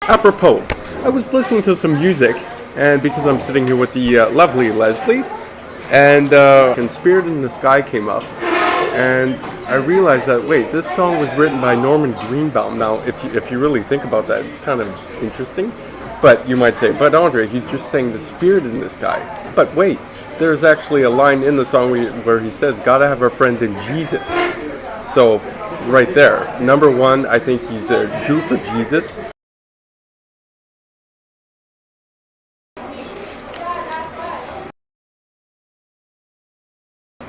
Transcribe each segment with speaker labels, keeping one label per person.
Speaker 1: Apropos, I was listening to some music, and because I'm sitting here with the lovely Leslie, and Spirit in the Sky came up, and I realized that, wait, this song was written by Norman Greenbaum. Now, if you really think about that, it's kind of interesting. But you might say, but Andre, he's just saying the spirit in the sky. But wait, there's actually a line in the song where he says, gotta have a friend in Jesus. So, right there. Number one, I think he's a Jew for Jesus.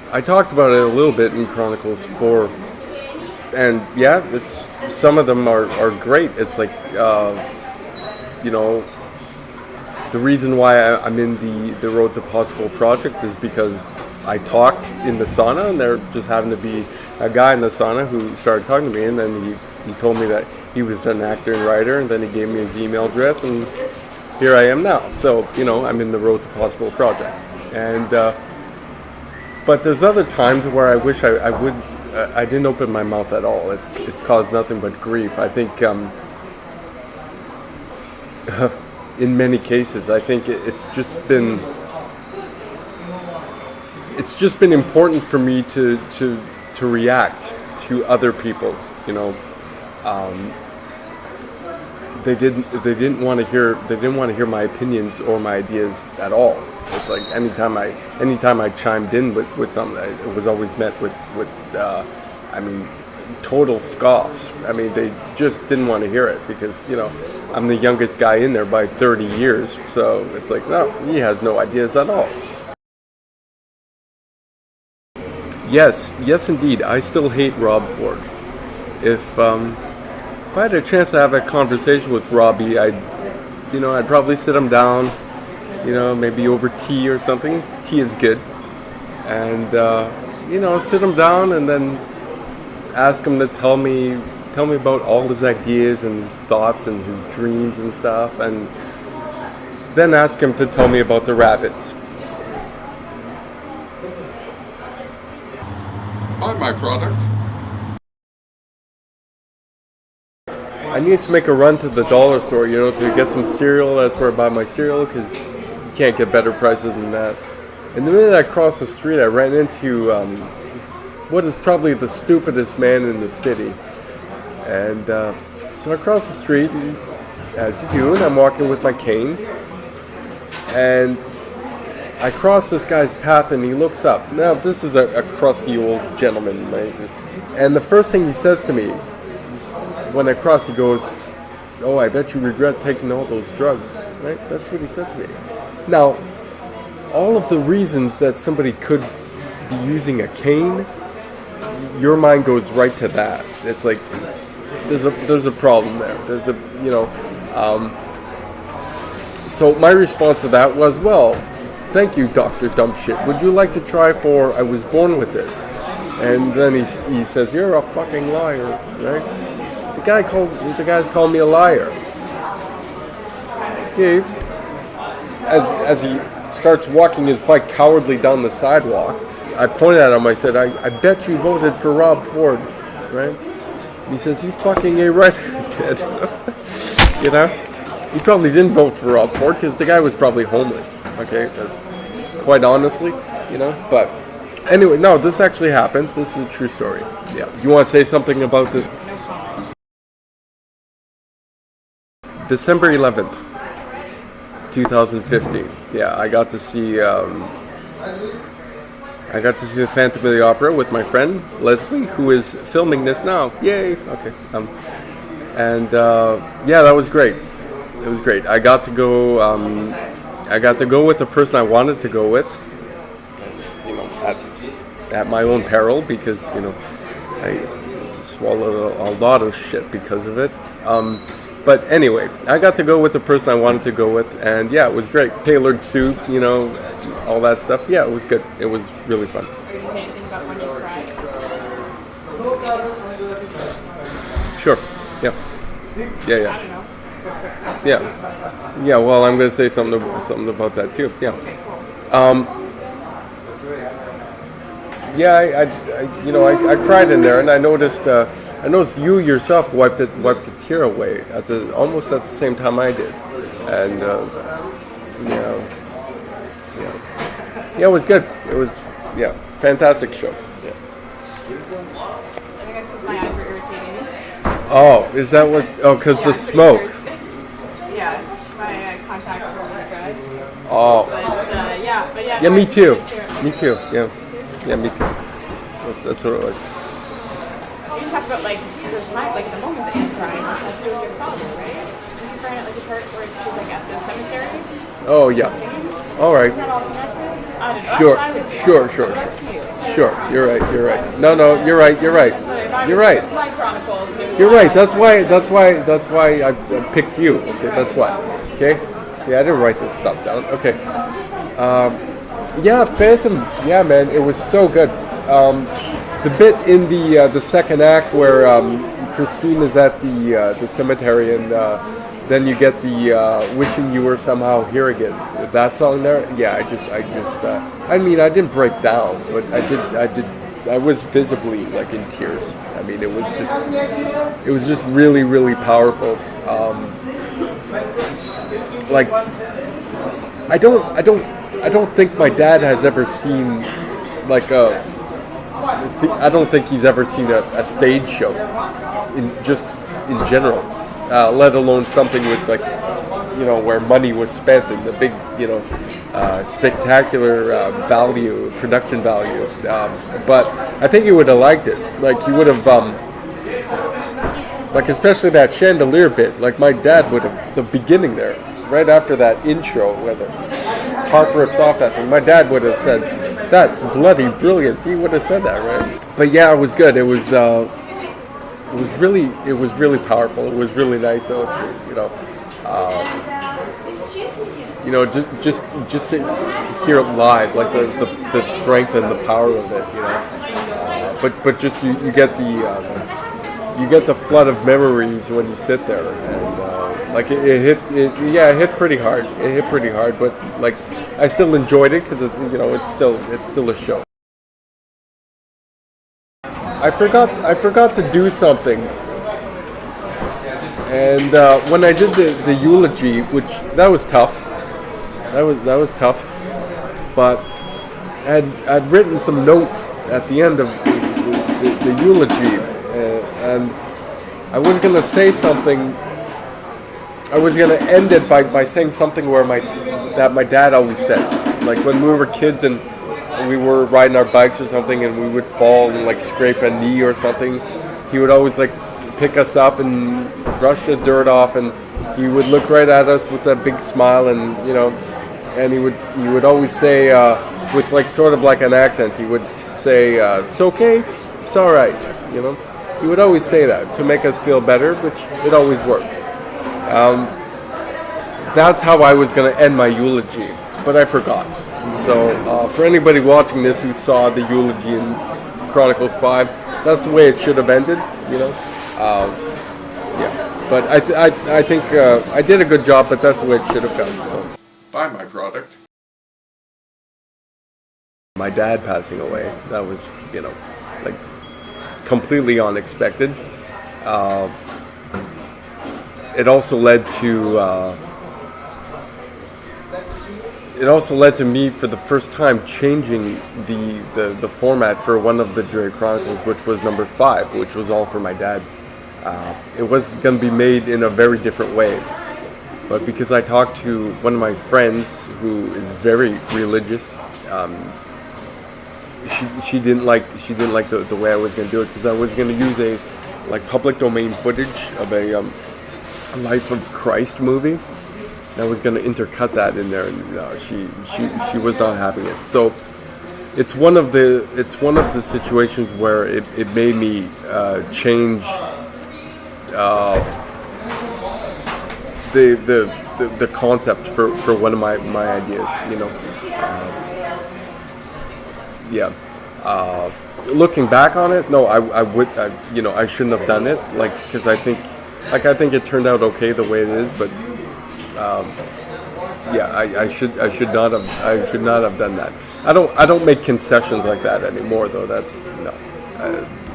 Speaker 1: I talked about it a little bit in Chronicles 4, and yeah, some of them are great. It's like, the reason why I'm in the Road to Possible project is because I talked in the sauna, and there just happened to be a guy in the sauna who started talking to me, and then he told me that he was an actor and writer, and then he gave me his email address, and here I am now. So, I'm in the Road to Possible project. And but there's other times where I wish I would. I didn't open my mouth at all. It's caused nothing but grief. I think in many cases, I think it's just been important for me to react to other people. They didn't want to hear my opinions or my ideas at all. It's like anytime I chimed in with something, it was always met with total scoffs. They just didn't want to hear it because, I'm the youngest guy in there by 30 years. So it's like, no, he has no ideas at all. Yes, indeed. I still hate Rob Ford. If I had a chance to have a conversation with Robbie, I'd probably sit him down, maybe over tea or something. Tea is good. And, sit him down and then ask him to tell me about all his ideas and his thoughts and his dreams and stuff. And then ask him to tell me about the rabbits. Buy my product. I need to make a run to the dollar store, to get some cereal. That's where I buy my cereal because you can't get better prices than that. And the minute I crossed the street, I ran into what is probably the stupidest man in the city. And so I crossed the street, and, as you do, and I'm walking with my cane. And I cross this guy's path, and he looks up. Now, this is a crusty old gentleman, right? And the first thing he says to me, when I cross, he goes, "Oh, I bet you regret taking all those drugs," right? That's what he said to me. Now, all of the reasons that somebody could be using a cane, your mind goes right to that. It's like, there's a problem there. So my response to that was, well, thank you, Dr. Dumpshit. Would you like to try for I was born with this? And then he says, you're a fucking liar, right? The guy's called me a liar. Okay. As he starts walking his bike cowardly down the sidewalk, I pointed at him, I said, I bet you voted for Rob Ford, right? And he says, you fucking ain't right, kid. He probably didn't vote for Rob Ford because the guy was probably homeless, okay? Quite honestly, But anyway, no, this actually happened. This is a true story. Yeah. You want to say something about this? December 11th, 2015. Yeah, I got to see the Phantom of the Opera with my friend Leslie, who is filming this now. Yay! Okay. That was great. It was great. I got to go. I got to go with the person I wanted to go with. At my own peril, because I swallowed a lot of shit because of it. But anyway, I got to go with the person I wanted to go with, and yeah, it was great. Tailored suit, all that stuff. Yeah, it was good. It was really fun.
Speaker 2: Did you say anything about when you cried?
Speaker 1: Sure. Yeah. Yeah.
Speaker 2: I don't know.
Speaker 1: Yeah. Well, I'm going to say something about that too. Yeah. I cried in there, and I noticed I noticed you yourself wiped the tear away almost at the same time I did, and yeah, it was good. It was fantastic show. Yeah.
Speaker 2: I think it's because my eyes were irritating.
Speaker 1: Oh, is that what? Oh, because the smoke.
Speaker 2: Yeah, my contacts were really good.
Speaker 1: Oh.
Speaker 2: But yeah.
Speaker 1: Yeah, me too. Me too. Yeah. Yeah, me too. That's what it was.
Speaker 2: You can talk about like the time, like the moment that you cried. That's doing your father, right? Did you cry at like the part where she was like at the cemetery?
Speaker 1: Oh yeah. All right.
Speaker 2: Is that all connected? I don't know.
Speaker 1: Sure.
Speaker 2: That's what I would say.
Speaker 1: Sure.
Speaker 2: That's you. It's
Speaker 1: Sure. You're right. No, you're right. You're right. You're right.
Speaker 2: It's my Chronicles.
Speaker 1: You're right. That's why I picked you. Okay, that's why. Okay. See, I didn't write this stuff down. Okay. Yeah, Phantom. Yeah, man, it was so good. The bit in the second act where Christine is at the cemetery and then you get the wishing you were somehow here again. That song there. Yeah, I mean, I didn't break down, but I was visibly like in tears. I mean, it was just really, really powerful. Like, I don't think my dad has ever seen like I don't think he's ever seen a stage show in general, let alone something with like, where money was spent and the big, spectacular production value. But I think he would have liked it. Like he would have, like especially that chandelier bit. Like my dad would have, the beginning there, right after that intro where the harp rips off that thing. My dad would have said, "That's bloody brilliant." He would have said that, right? But yeah, it was good. It was really powerful. It was really nice. So just to hear it live, like the strength and the power of it, but just you get the flood of memories when you sit there, and like it hit pretty hard. It hit pretty hard, but like I still enjoyed it because it's still a show. I forgot to do something, and when I did the eulogy, which that was tough. That was tough, but I'd written some notes at the end of the eulogy, and I was gonna say something. I was gonna end it by saying something that my dad always said, like when we were kids and we were riding our bikes or something, and we would fall and like scrape a knee or something. He would always like pick us up and brush the dirt off, and he would look right at us with that big smile, and and he would always say with like sort of like an accent, he would say, "It's okay, it's all right," He would always say that to make us feel better, which it always worked. That's how I was going to end my eulogy, but I forgot. So for anybody watching this who saw the eulogy in Chronicles 5, that's the way it should have ended, Yeah, but I think I did a good job, but that's the way it should have gone. So buy my product. My dad passing away, that was, like completely unexpected. It also led to me for the first time changing the format for one of the Dre Chronicles, which was number 5, which was all for my dad. It was going to be made in a very different way, but because I talked to one of my friends who is very religious, she didn't like the way I was going to do it, because I was going to use a public domain footage of a Life of Christ movie. And I was going to intercut that in there, and she was not having it. So it's one of the situations where it made me change the concept for one of my ideas. Looking back on it, no, I shouldn't have done it, because I think it turned out okay the way it is, but I should not have done that. I don't make concessions like that anymore, though. That's no.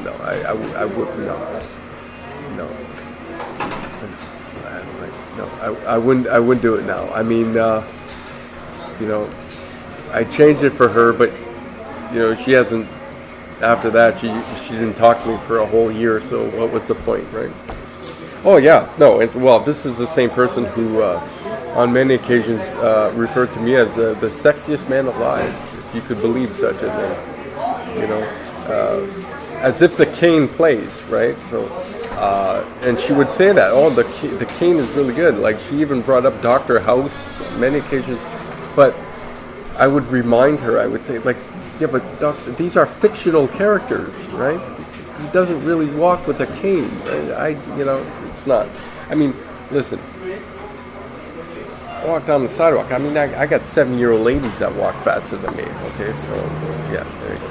Speaker 1: I would no. I wouldn't do it now. I mean, I changed it for her, but she hasn't. After that, she didn't talk to me for a whole year. So what was the point, right? Oh yeah, no. This is the same person who, on many occasions, referred to me as the sexiest man alive, if you could believe such a thing. As if the cane plays, right? So, and she would say that, the cane is really good. Like, she even brought up Dr. House on many occasions. But I would remind her, I would say, like, yeah, but these are fictional characters, right? He doesn't really walk with a cane. Right? It's not. I mean, listen. I walk down the sidewalk. I mean, I got 7-year-old ladies that walk faster than me. Okay, so yeah, there you go.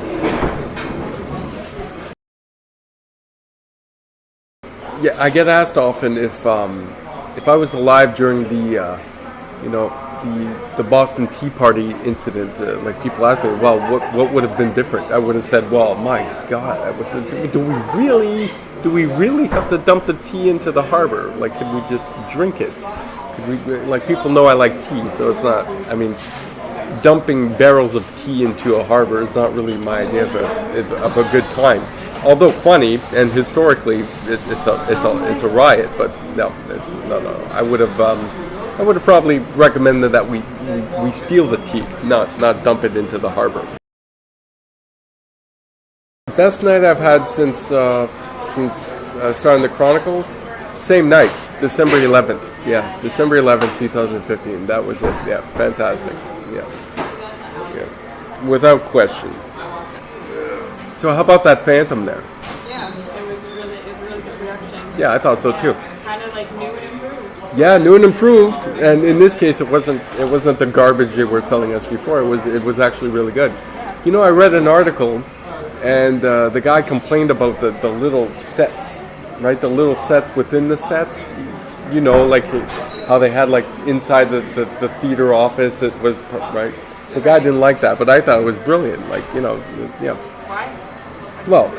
Speaker 1: Yeah, I get asked often if I was alive during the Boston Tea Party incident. Like, people ask me, well, what would have been different? I would have said, well, my God, do we really have to dump the tea into the harbor? Like, could we just drink it? Like, people know I like tea, so it's not. I mean, dumping barrels of tea into a harbor is not really my idea of a good time. Although funny, and historically it's a riot, but no. I would have probably recommended that we steal the tea, not dump it into the harbor. Best night I've had since starting the Chronicles, same night, December 11th. Yeah, December 11th, 2015. That was it. Yeah, fantastic. Yeah, without question. So how about that Phantom there?
Speaker 2: Yeah, it was really good production.
Speaker 1: Yeah, I thought so too.
Speaker 2: Kind of like new and improved.
Speaker 1: Yeah, new and improved. And in this case, it wasn't the garbage they were selling us before. It was actually really good. I read an article, and the guy complained about the little sets, right? The little sets within the sets. Like how they had, like, inside the theater office. It was right. The guy didn't like that, but I thought it was brilliant. Like, yeah.
Speaker 2: Why?
Speaker 1: Well,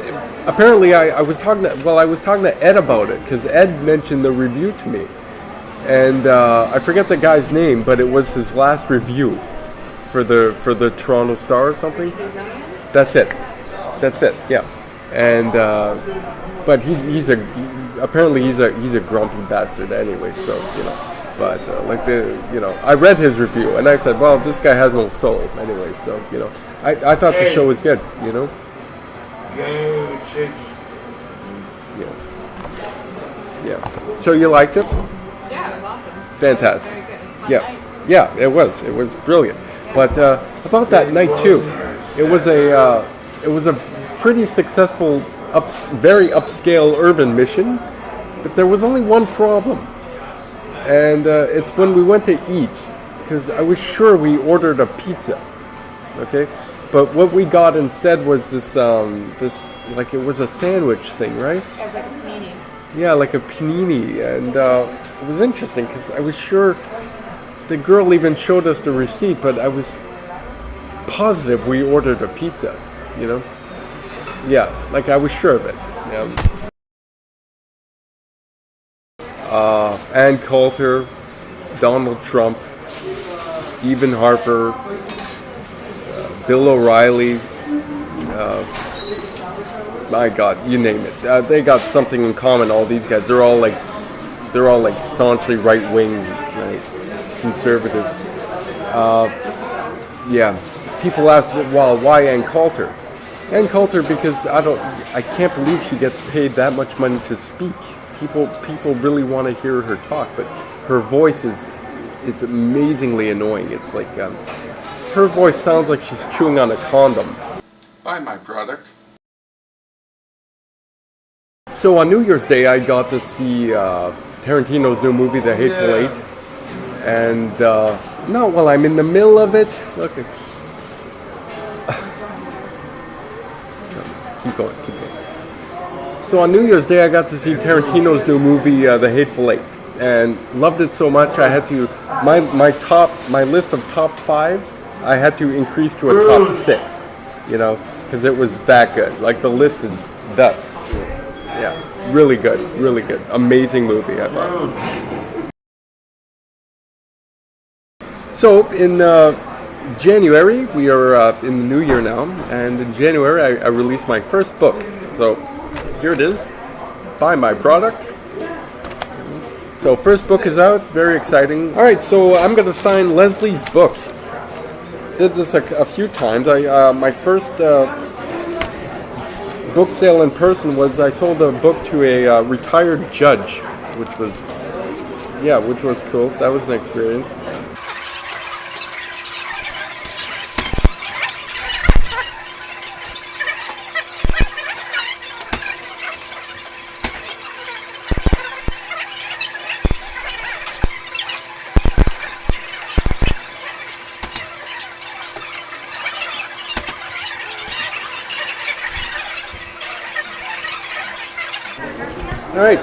Speaker 1: apparently I was talking to Ed about it, because Ed mentioned the review to me, and I forget the guy's name, but it was his last review for the Toronto Star or something. That's it. Yeah, and but he's a grumpy bastard anyway. So but I read his review and I said, well, this guy has no soul anyway. So I thought the show was good. Yeah. So you liked it?
Speaker 2: Yeah, it was awesome.
Speaker 1: Fantastic.
Speaker 2: Very good.
Speaker 1: Yeah, it was brilliant. But about that night too, it was a pretty successful, very upscale urban mission. But there was only one problem, and it's when we went to eat, because I was sure we ordered a pizza. Okay. But what we got instead was this like, it was a sandwich thing, right?
Speaker 2: It was like a panini.
Speaker 1: Yeah, like a panini, and it was interesting because I was sure the girl even showed us the receipt, but I was positive we ordered a pizza. Yeah, like I was sure of it. Ann Coulter, Donald Trump, Stephen Harper, Bill O'Reilly, my God, you name it. They got something in common. All these guys, they're all like staunchly right wing, right, conservatives. Yeah, people ask, well, why Ann Coulter? Ann Coulter, because I can't believe she gets paid that much money to speak. People really want to hear her talk, but her voice is amazingly annoying. It's like. Her voice sounds like she's chewing on a condom. Buy my product. So on New Year's Day, I got to see Tarantino's new movie, The Hateful Eight. And, I'm in the middle of it. Look. Keep going. So on New Year's Day, I got to see Tarantino's new movie, The Hateful Eight. And loved it so much, I had to, my list of top 5, I had to increase to a top 6, because it was that good. Like, the list is thus. Yeah, really good, really good. Amazing movie, I thought. So, in January, we are in the new year now, and in January I released my first book. So, here it is. Buy my product. So, first book is out, very exciting. Alright, so I'm going to sign Leslie's book. Did this a few times. My first book sale in person was I sold a book to a retired judge, which was cool. That was an experience. Alright,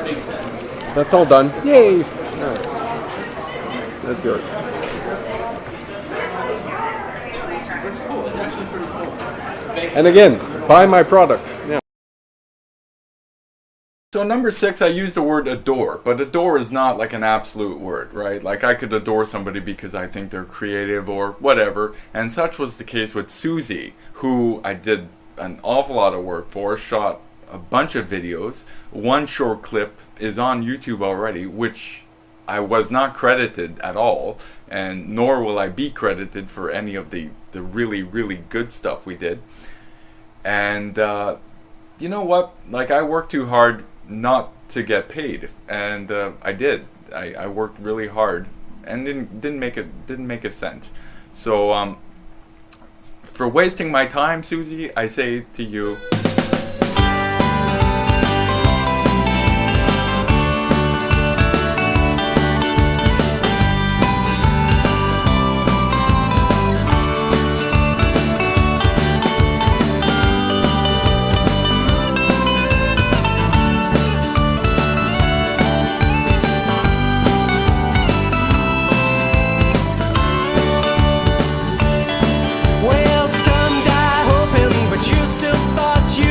Speaker 1: that's all done. Yay! Right. That's yours. And again, buy my product. Yeah.
Speaker 3: So number 6, I used the word adore, but adore is not like an absolute word, right? Like I could adore somebody because I think they're creative or whatever, and such was the case with Susie, who I did an awful lot of work for, shot a bunch of videos. One short clip is on YouTube already, which I was not credited at all, and nor will I be credited for any of the really, really good stuff we did. And you know what? Like, I worked too hard not to get paid, and I did. I worked really hard and didn't make a cent. So for wasting my time, Susie, I say to you,
Speaker 4: well, some die hoping, but you still thought you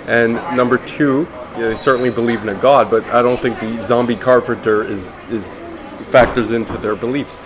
Speaker 1: And number two, they certainly believe in a God, but I don't think the zombie carpenter is factors into their beliefs.